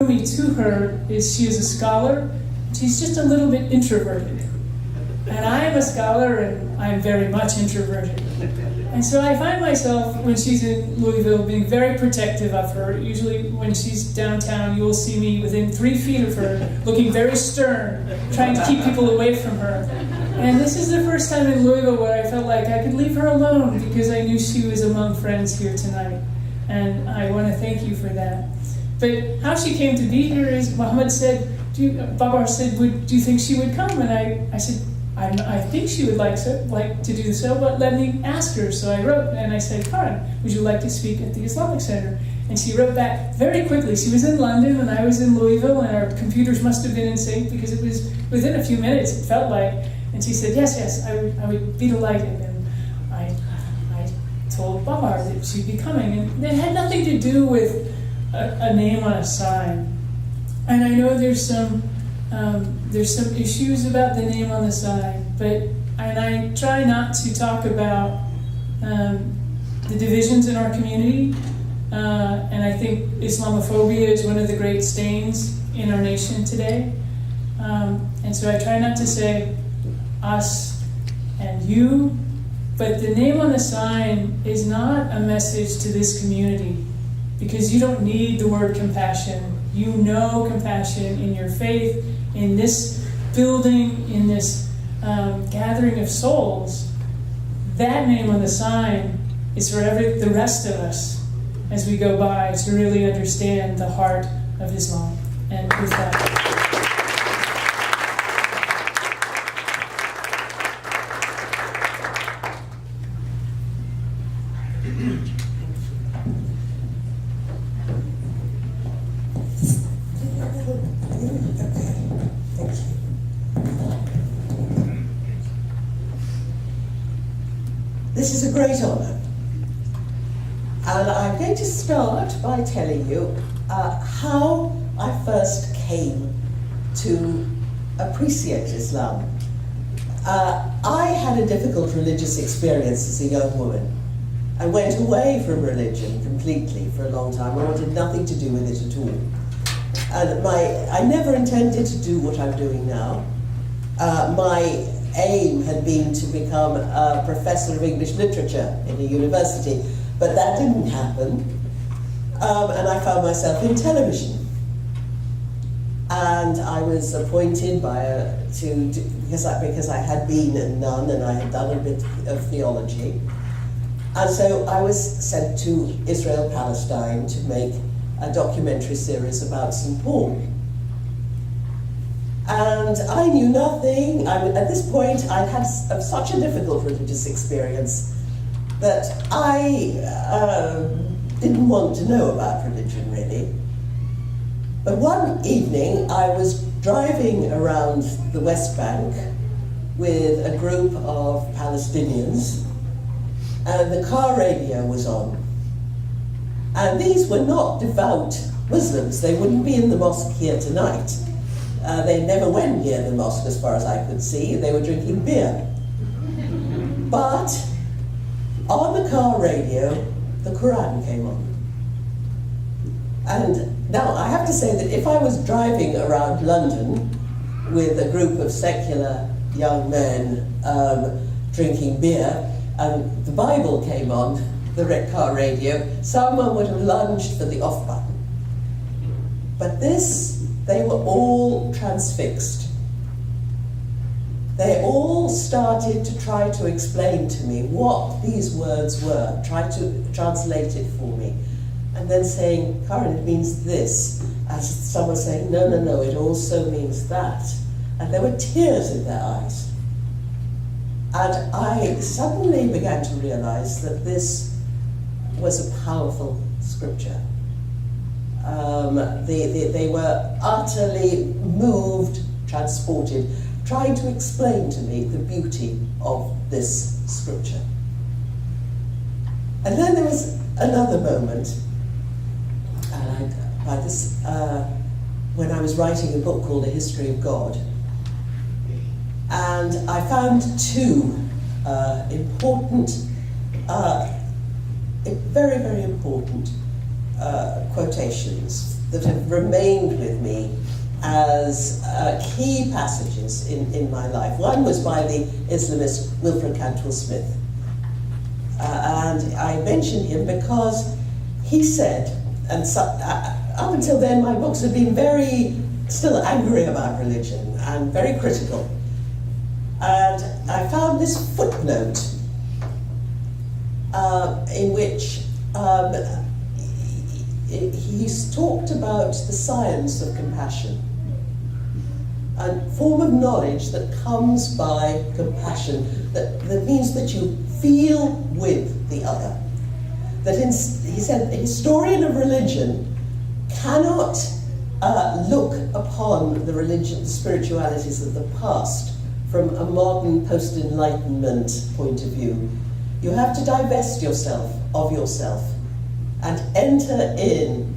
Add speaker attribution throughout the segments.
Speaker 1: me to her is she is a scholar. She's just a little bit introverted. And I am a scholar, and I'm very much introverted. And so I find myself, when she's in Louisville, being very protective of her. Usually when she's downtown, you will see me within 3 feet of her, looking very stern, trying to keep people away from her. And this is the first time in Louisville where I felt like I could leave her alone because I knew she was among friends here tonight. And I want to thank you for that. But how she came to be here is, Muhammad said, Babar said, do you think she would come? And I said, I think she would like to do so, but let me ask her. So I wrote, and I said, Karen, would you like to speak at the Islamic Center? And she wrote back very quickly. She was in London, and I was in Louisville, and our computers must have been in sync because it was within a few minutes, it felt like. And she said, yes, I would be delighted. And I told Babar that she'd be coming. And it had nothing to do with a name on a sign. And I know there's some issues about the name on the sign, and I try not to talk about the divisions in our community, and I think Islamophobia is one of the great stains in our nation today, and so I try not to say us and you, but the name on the sign is not a message to this community, because you don't need the word compassion. You know compassion in your faith, in this building, in this gathering of souls. That name on the sign is for the rest of us as we go by to really understand the heart of Islam. And with that.
Speaker 2: This is a great honour, and I'm going to start by telling you how I first came to appreciate Islam. I had a difficult religious experience as a young woman. I went away from religion completely for a long time. I wanted nothing to do with it at all. And I never intended to do what I'm doing now. My aim had been to become a professor of English literature in a university, but that didn't happen, and I found myself in television. And I was appointed because I had been a nun and I had done a bit of theology, and so I was sent to Israel, Palestine to make a documentary series about St. Paul. And I knew nothing. At this point, I'd had such a difficult religious experience that I didn't want to know about religion, really. But one evening, I was driving around the West Bank with a group of Palestinians, and the car radio was on. And these were not devout Muslims. They wouldn't be in the mosque here tonight. They never went near the mosque as far as I could see. They were drinking beer. But on the car radio, the Quran came on. And now I have to say that if I was driving around London with a group of secular young men drinking beer, and the Bible came on the red car radio, someone would have lunged for the off button. But they were all transfixed. They all started to try to explain to me what these words were, try to translate it for me, and then saying, Karen, it means this. And someone saying, no, it also means that. And there were tears in their eyes. And I suddenly began to realize that this was a powerful scripture. They were utterly moved, transported, trying to explain to me the beauty of this scripture. And then there was another moment, when I was writing a book called A History of God, and I found two important, very, very important quotations that have remained with me as key passages in my life. One was by the Islamist Wilfred Cantwell Smith. And I mention him because he said, and so, up until then my books had been still angry about religion and very critical. And I found this footnote in which he's talked about the science of compassion, a form of knowledge that comes by compassion, that means that you feel with the other. He said, the historian of religion cannot look upon the spiritualities of the past from a modern post-enlightenment point of view. You have to divest yourself of yourself and enter in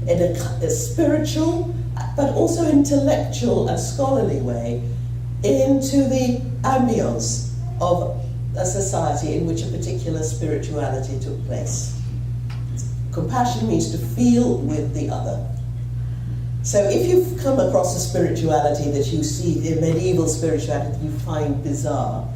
Speaker 2: a spiritual but also intellectual and scholarly way into the ambience of a society in which a particular spirituality took place. Compassion means to feel with the other. So if you've come across a spirituality that you see, in medieval spirituality that you find bizarre,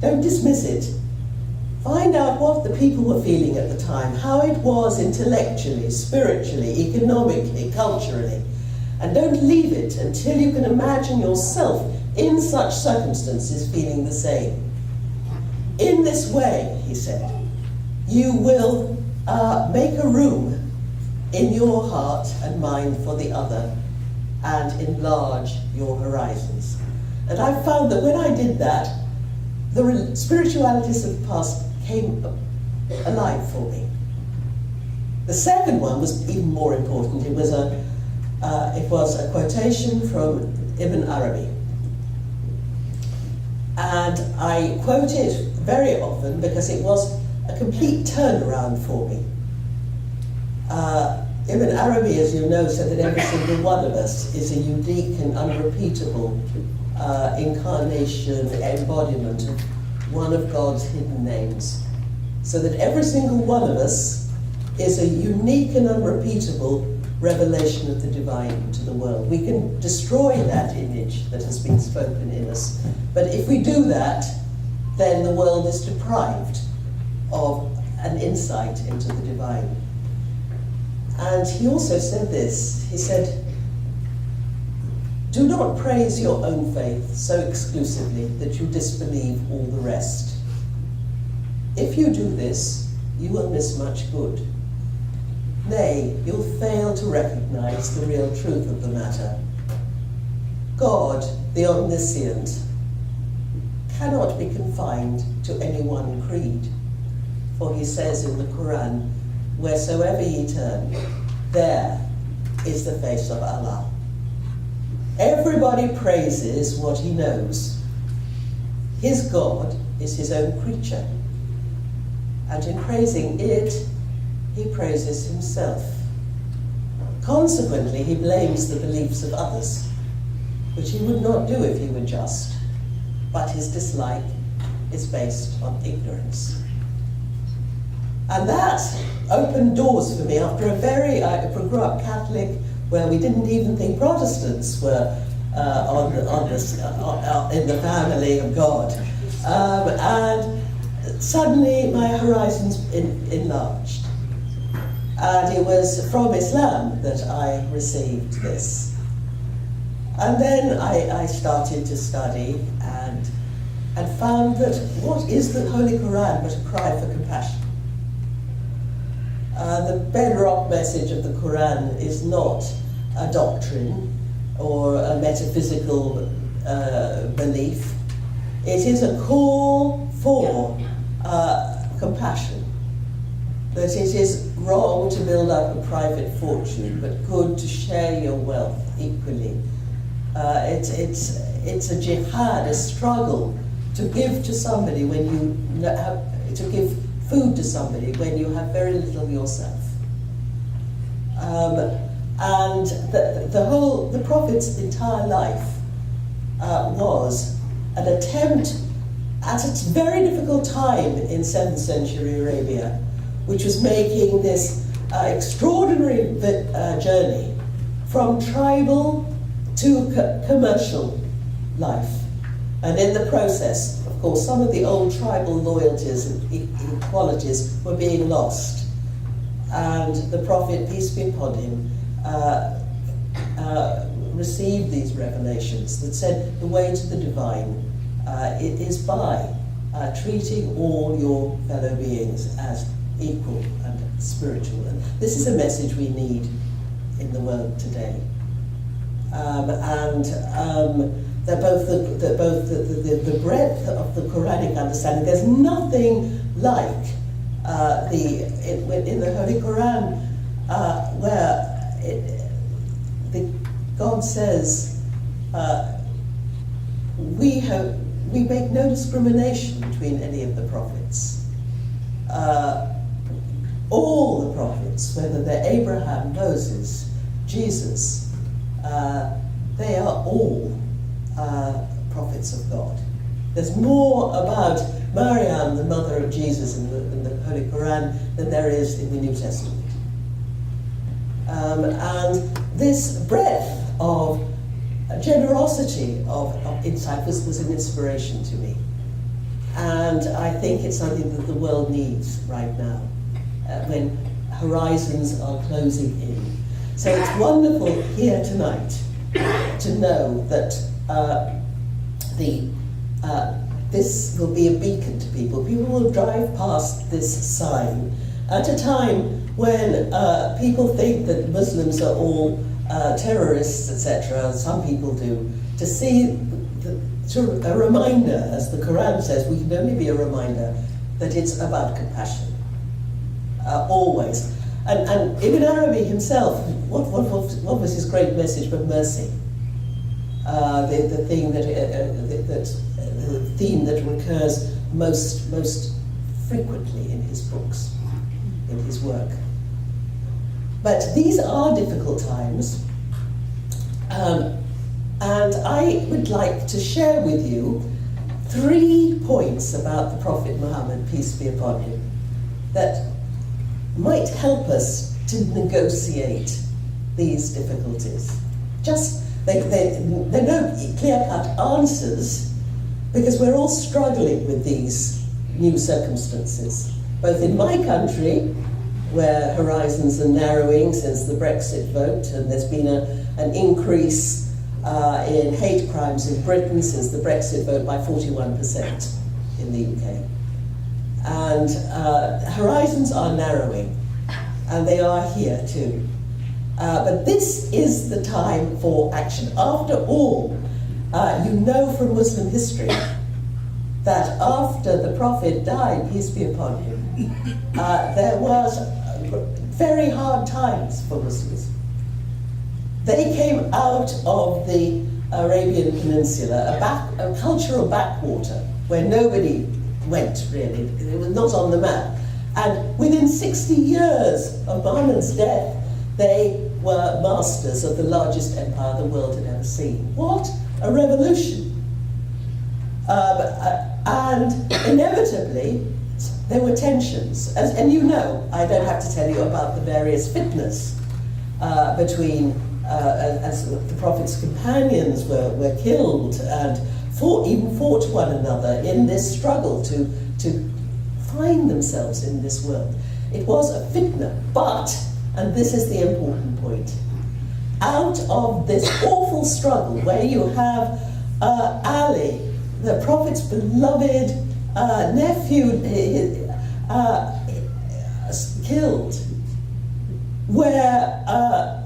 Speaker 2: don't dismiss it. Find out what the people were feeling at the time, how it was intellectually, spiritually, economically, culturally. And don't leave it until you can imagine yourself in such circumstances feeling the same. In this way, he said, you will make a room in your heart and mind for the other and enlarge your horizons. And I found that when I did that, the spiritualities of the past came alive for me. The second one was even more important. It was a quotation from Ibn Arabi. And I quote it very often because it was a complete turnaround for me. Ibn Arabi, as you know, said that every single one of us is a unique and unrepeatable incarnation, embodiment of one of God's hidden names. So that every single one of us is a unique and unrepeatable revelation of the divine to the world. We can destroy that image that has been spoken in us, but if we do that, then the world is deprived of an insight into the divine. And he also said this, he said, do not praise your own faith so exclusively that you disbelieve all the rest. If you do this, you will miss much good. Nay, you'll fail to recognize the real truth of the matter. God, the omniscient, cannot be confined to any one creed. For he says in the Quran, wheresoever ye turn, there is the face of Allah. Everybody praises what he knows. His God is his own creature. And in praising it, he praises himself. Consequently, he blames the beliefs of others, which he would not do if he were just, but his dislike is based on ignorance. And that opened doors for me after I grew up Catholic, where we didn't even think Protestants were in the family of God. And suddenly my horizons enlarged. And it was from Islam that I received this. And then I started to study and found that what is the Holy Quran but a cry for compassion? The bedrock message of the Quran is not a doctrine or a metaphysical belief. It is a call for compassion. That it is wrong to build up a private fortune, but good to share your wealth equally. It's a jihad, a struggle to give to somebody when you have to give food to somebody when you have very little yourself. And the Prophet's entire life was an attempt at a very difficult time in 7th century Arabia, which was making this extraordinary journey from tribal to commercial life. And in the process, of course, some of the old tribal loyalties and equalities were being lost. And the Prophet, peace be upon him, received these revelations that said the way to the divine it is by treating all your fellow beings as equal and spiritual. And this is a message we need in the world today. That both the breadth of the Quranic understanding, there's nothing like in the Holy Quran where God says we make no discrimination between any of the prophets. All the prophets, whether they're Abraham, Moses, Jesus, they are all prophets of God. There's more about Maryam, the mother of Jesus, in the Holy Quran than there is in the New Testament. And this breadth of generosity of insight was an inspiration to me. And I think it's something that the world needs right now, when horizons are closing in. So it's wonderful here tonight to know that this will be a beacon to people. People will drive past this sign at a time when people think that Muslims are all terrorists, etc. Some people do. To see a reminder, as the Quran says, we can only be a reminder that it's about compassion, always. And Ibn Arabi himself, what was his great message but mercy? The theme that recurs most frequently in his books, in his work. But these are difficult times, and I would like to share with you 3 points about the Prophet Muhammad, peace be upon him, that might help us to negotiate these difficulties. They're no clear-cut answers, because we're all struggling with these new circumstances, both in my country, where horizons are narrowing since the Brexit vote, and there's been an increase in hate crimes in Britain since the Brexit vote by 41% in the UK. And horizons are narrowing, and they are here too. But this is the time for action. After all, you know from Muslim history that after the Prophet died, peace be upon him, there was very hard times for Muslims. They came out of the Arabian Peninsula, a cultural backwater where nobody went, really. It was not on the map. And within 60 years of Muhammad's death, they were masters of the largest empire the world had ever seen. What a revolution! And inevitably, there were tensions. And you know, I don't have to tell you about the various fitnas between, as the Prophet's companions were killed and even fought one another in this struggle to find themselves in this world. It was a fitna, but, and this is the important point, out of this awful struggle where you have Ali, the Prophet's beloved nephew, killed, where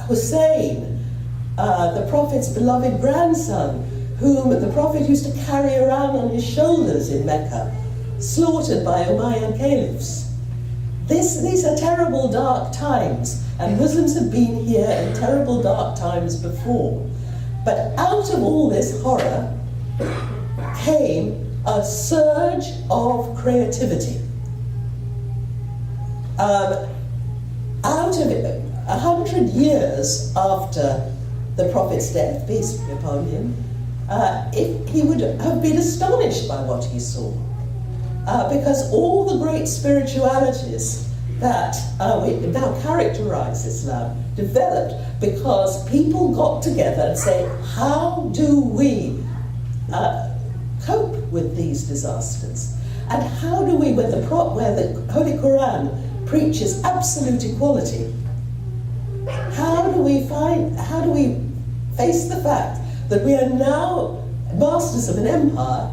Speaker 2: Hussein, the Prophet's beloved grandson, whom the Prophet used to carry around on his shoulders in Mecca, slaughtered by Umayyad caliphs. These are terrible, dark times, and Muslims have been here in terrible, dark times before. But out of all this horror came a surge of creativity. Out of it, 100 years after the Prophet's death, peace be upon him, he would have been astonished by what he saw. Because all the great spiritualities that we now characterize Islam developed because people got together and say, how do we cope with these disasters? And how do we, where the Holy Quran preaches absolute equality, how do we face the fact that we are now masters of an empire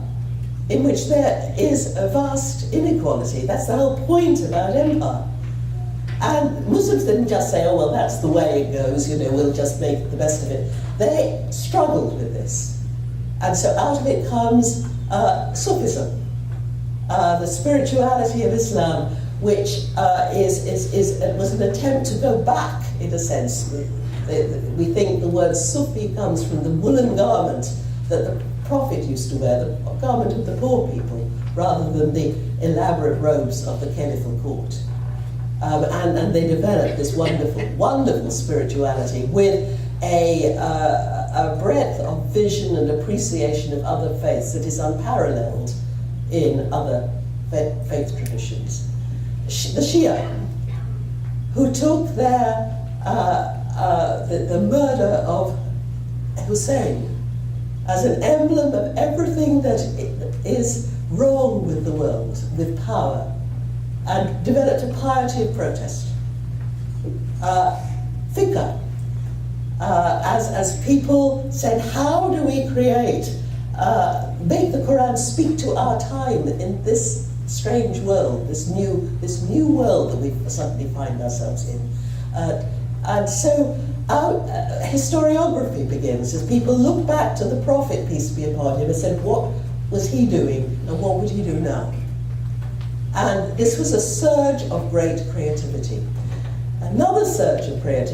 Speaker 2: in which there is a vast inequality? That's the whole point about empire. And Muslims didn't just say, oh, well, that's the way it goes, you know, we'll just make the best of it. They struggled with this. And so out of it comes Sufism, the spirituality of Islam, which was an attempt to go back, in a sense. We think the word Sufi comes from the woolen garment that the Prophet used to wear, the garment of the poor people, rather than the elaborate robes of the caliphal court. And they developed this wonderful, wonderful spirituality with a breadth of vision and appreciation of other faiths that is unparalleled in other faith traditions. The Shia, who took the murder of Hussein as an emblem of everything that is wrong with the world, with power, and developed a piety of protest. Fiqh, as people said, how do we make the Quran speak to our time in this strange world, this new world that we suddenly find ourselves in? And so our historiography begins as people look back to the Prophet, peace be upon him, and said, what was he doing and what would he do now? And this was a surge of great creativity. Another surge of creativity